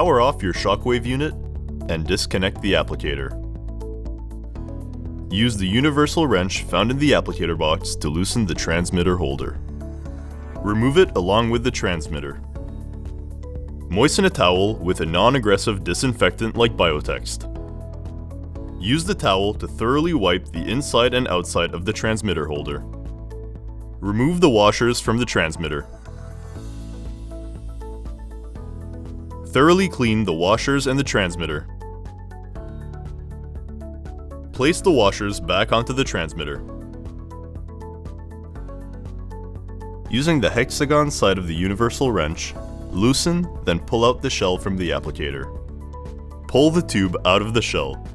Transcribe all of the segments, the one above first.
Power off your Shockwave unit and disconnect the applicator. Use the universal wrench found in the applicator box to loosen the transmitter holder. Remove it along with the transmitter. Moisten a towel with a non-aggressive disinfectant like Biotext. Use the towel to thoroughly wipe the inside and outside of the transmitter holder. Remove the washers from the transmitter. Thoroughly clean the washers and the transmitter. Place the washers back onto the transmitter. Using the hexagon side of the universal wrench, loosen, then pull out the shell from the applicator. Pull the tube out of the shell.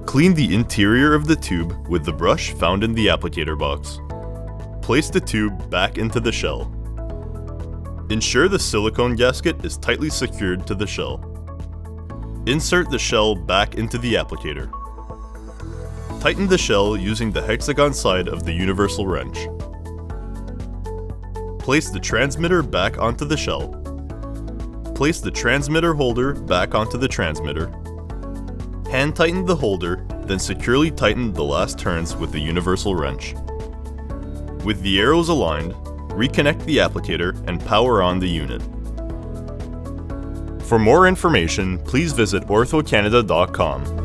Clean the interior of the tube with the brush found in the applicator box. Place the tube back into the shell. Ensure the silicone gasket is tightly secured to the shell. Insert the shell back into the applicator. Tighten the shell using the hexagon side of the universal wrench. Place the transmitter back onto the shell. Place the transmitter holder back onto the transmitter. Hand tighten the holder, then securely tighten the last turns with the universal wrench. With the arrows aligned, reconnect the applicator and power on the unit. For more information, please visit orthocanada.com.